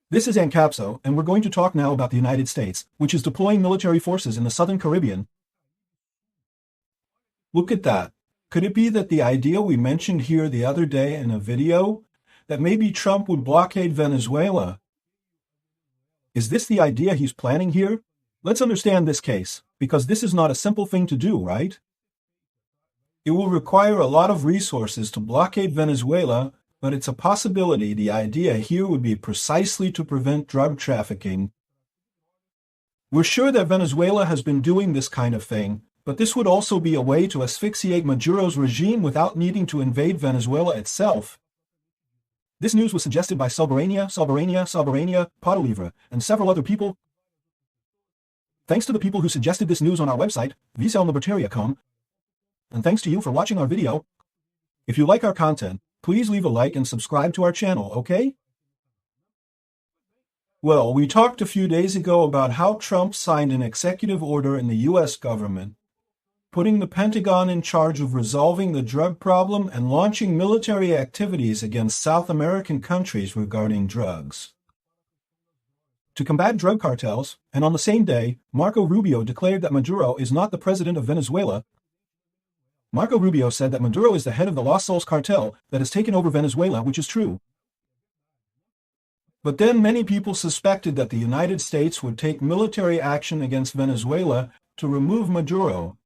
This is ANCAP-SU, and we're going to talk now about the United States, which is deploying military forces in the Southern Caribbean. Look at that. Could it be that the idea we mentioned here the other day in a video, that maybe Trump would blockade Venezuela? Is this the idea he's planning here? Let's understand this case, because this is not a simple thing to do, right? It will require a lot of resources to blockade Venezuela, but it's a possibility. The idea here would be precisely to prevent drug trafficking. We're sure that Venezuela has been doing this kind of thing, but this would also be a way to asphyxiate Maduro's regime without needing to invade Venezuela itself. This news was suggested by Soberania, Podolivre, and several other people. Thanks to the people who suggested this news on our website, Libertarian, and thanks to you for watching our video. If you like our content, please leave a like and subscribe to our channel, okay? Well, we talked a few days ago about how Trump signed an executive order in the U.S. government, putting the Pentagon in charge of resolving the drug problem and launching military activities against South American countries regarding drugs. To combat drug cartels, and on the same day, Marco Rubio declared that Maduro is not the president of Venezuela. Marco Rubio said that Maduro is the head of the Los Sols cartel that has taken over Venezuela, which is true. But then many people suspected that the United States would take military action against Venezuela to remove Maduro.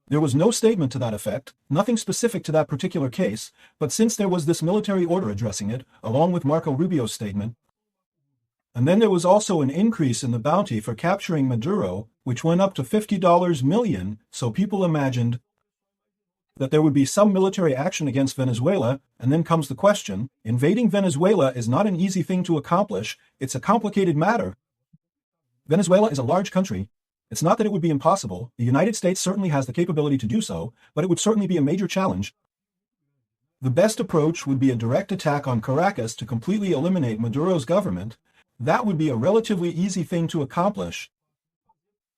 There was no statement to that effect, nothing specific to that particular case, but since there was this military order addressing it, along with Marco Rubio's statement, and then there was also an increase in the bounty for capturing Maduro, which went up to $50 million, so people imagined that there would be some military action against Venezuela, and then comes the question, invading Venezuela is not an easy thing to accomplish, it's a complicated matter. Venezuela is a large country. It's not that it would be impossible, the United States certainly has the capability to do so, but it would certainly be a major challenge. The best approach would be a direct attack on Caracas to completely eliminate Maduro's government. That would be a relatively easy thing to accomplish.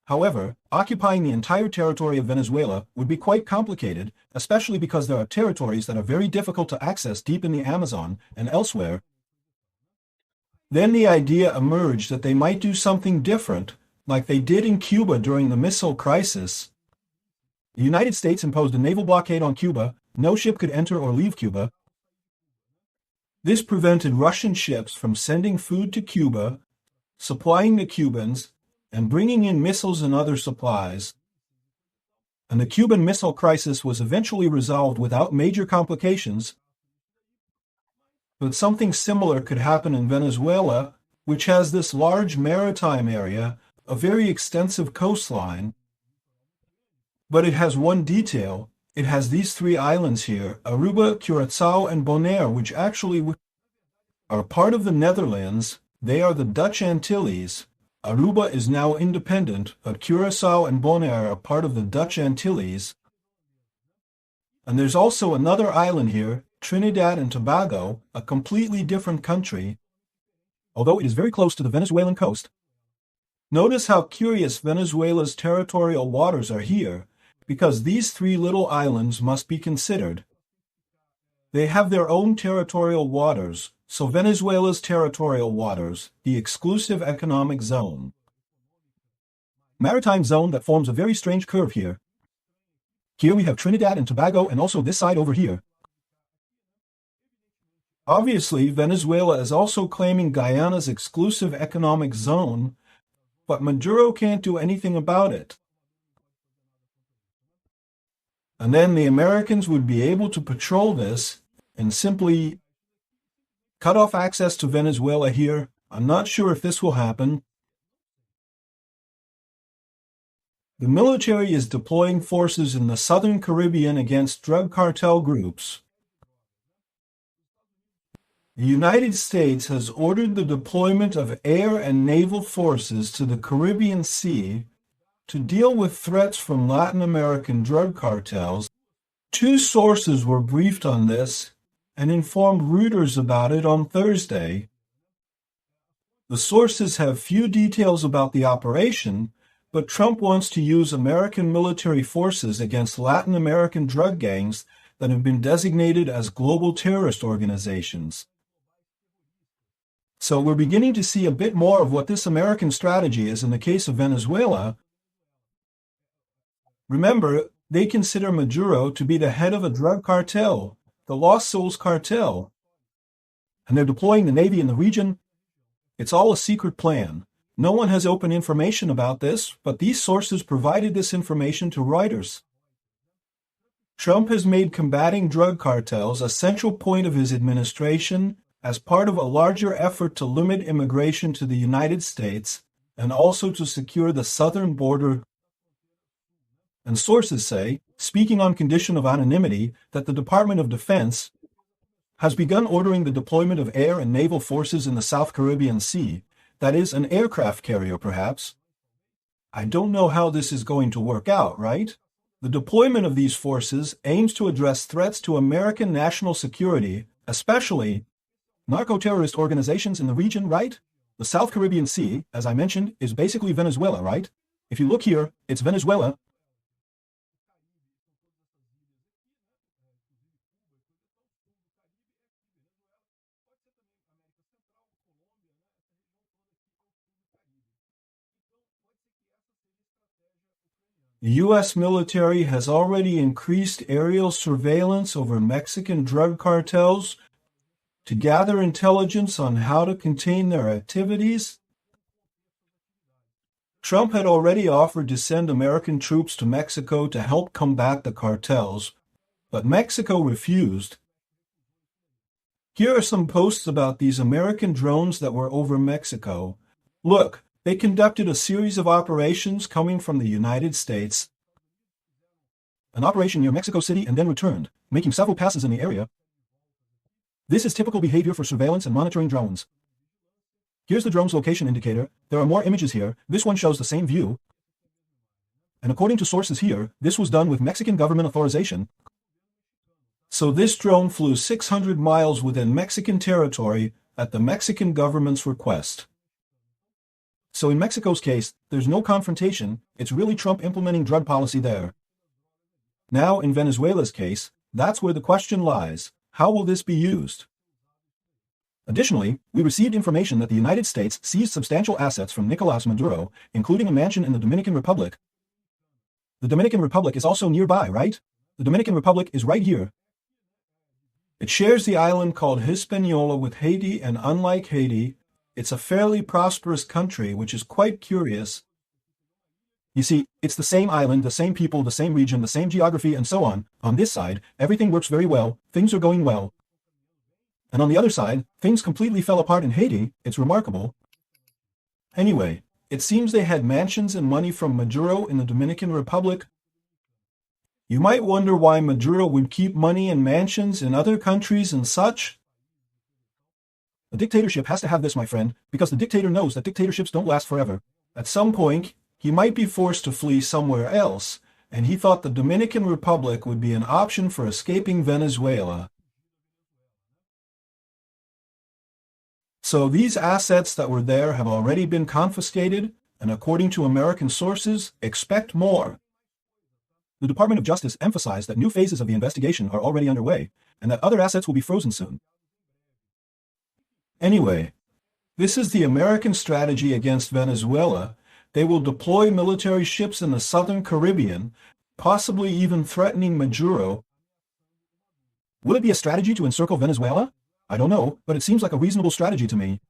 However, occupying the entire territory of Venezuela would be quite complicated, especially because there are territories that are very difficult to access deep in the Amazon and elsewhere. Then the idea emerged that they might do something different, like they did in Cuba during the missile crisis. The United States imposed a naval blockade on Cuba. No ship could enter or leave Cuba. This prevented Russian ships from sending food to Cuba, supplying the Cubans, and bringing in missiles and other supplies. And the Cuban Missile Crisis was eventually resolved without major complications. But something similar could happen in Venezuela, which has this large maritime area, a very extensive coastline. But it has one detail. It has these three islands here, Aruba, Curacao, and Bonaire, which actually are part of the Netherlands. They are the Dutch Antilles. Aruba is now independent, but Curacao and Bonaire are part of the Dutch Antilles. And there's also another island here, Trinidad and Tobago, a completely different country, although it is very close to the Venezuelan coast. Notice how curious Venezuela's territorial waters are here, because these three little islands must be considered. They have their own territorial waters, so Venezuela's territorial waters, the exclusive economic zone. Maritime zone that forms a very strange curve here. Here we have Trinidad and Tobago and also this side over here. Obviously, Venezuela is also claiming Guyana's exclusive economic zone, but Maduro can't do anything about it. And then the Americans would be able to patrol this and simply cut off access to Venezuela here. I'm not sure if this will happen. The military is deploying forces in the Southern Caribbean against drug cartel groups. The United States has ordered the deployment of air and naval forces to the Caribbean Sea to deal with threats from Latin American drug cartels. Two sources were briefed on this and informed Reuters about it on Thursday. The sources have few details about the operation, but Trump wants to use American military forces against Latin American drug gangs that have been designated as global terrorist organizations. So we're beginning to see a bit more of what this American strategy is in the case of Venezuela. Remember, they consider Maduro to be the head of a drug cartel, the Lost Souls cartel, and they're deploying the Navy in the region. It's all a secret plan. No one has open information about this, but these sources provided this information to Reuters. Trump has made combating drug cartels a central point of his administration as part of a larger effort to limit immigration to the United States and also to secure the southern border. And sources say, speaking on condition of anonymity, that the Department of Defense has begun ordering the deployment of air and naval forces in the South Caribbean Sea. That is, an aircraft carrier, perhaps. I don't know how this is going to work out, right? The deployment of these forces aims to address threats to American national security, especially narco-terrorist organizations in the region, right? The South Caribbean Sea, as I mentioned, is basically Venezuela, right? If you look here, it's Venezuela. The U.S. military has already increased aerial surveillance over Mexican drug cartels to gather intelligence on how to contain their activities. Trump had already offered to send American troops to Mexico to help combat the cartels, but Mexico refused. Here are some posts about these American drones that were over Mexico. Look, they conducted a series of operations coming from the United States, an operation near Mexico City, and then returned, making several passes in the area. This is typical behavior for surveillance and monitoring drones. Here's the drone's location indicator. There are more images here. This one shows the same view. And according to sources here, this was done with Mexican government authorization. So this drone flew 600 miles within Mexican territory at the Mexican government's request. So in Mexico's case, there's no confrontation. It's really Trump implementing drug policy there. Now, in Venezuela's case, that's where the question lies. How will this be used? Additionally, we received information that the United States seized substantial assets from Nicolás Maduro, including a mansion in the Dominican Republic. The Dominican Republic is also nearby, right? The Dominican Republic is right here. It shares the island called Hispaniola with Haiti, and unlike Haiti, it's a fairly prosperous country, which is quite curious. You see, it's the same island, the same people, the same region, the same geography, and so on. On this side, everything works very well, things are going well. And on the other side, things completely fell apart in Haiti. It's remarkable. Anyway, it seems they had mansions and money from Maduro in the Dominican Republic. You might wonder why Maduro would keep money and mansions in other countries and such. A dictatorship has to have this, my friend, because the dictator knows that dictatorships don't last forever. At some point, he might be forced to flee somewhere else, and he thought the Dominican Republic would be an option for escaping Venezuela. So these assets that were there have already been confiscated, and according to American sources, expect more. The Department of Justice emphasized that new phases of the investigation are already underway, and that other assets will be frozen soon. Anyway, this is the American strategy against Venezuela. They will deploy military ships in the southern Caribbean, possibly even threatening Maduro. Will it be a strategy to encircle Venezuela? I don't know, but it seems like a reasonable strategy to me.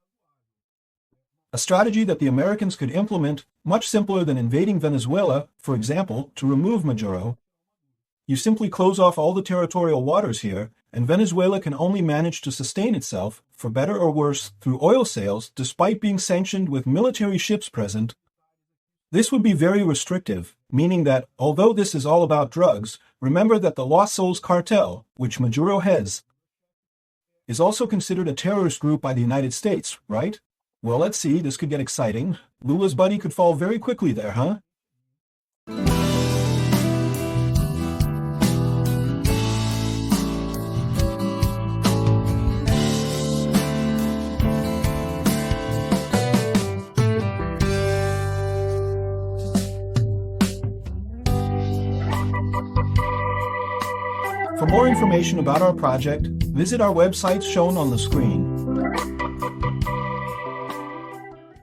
A strategy that the Americans could implement, much simpler than invading Venezuela, for example, to remove Maduro. You simply close off all the territorial waters here, and Venezuela can only manage to sustain itself, for better or worse, through oil sales, despite being sanctioned with military ships present. This would be very restrictive, meaning that, although this is all about drugs, remember that the Lost Souls cartel, which Maduro heads, is also considered a terrorist group by the United States, right? Well, let's see, this could get exciting. Lula's buddy could fall very quickly there, huh? For more information about our project, visit our websites shown on the screen.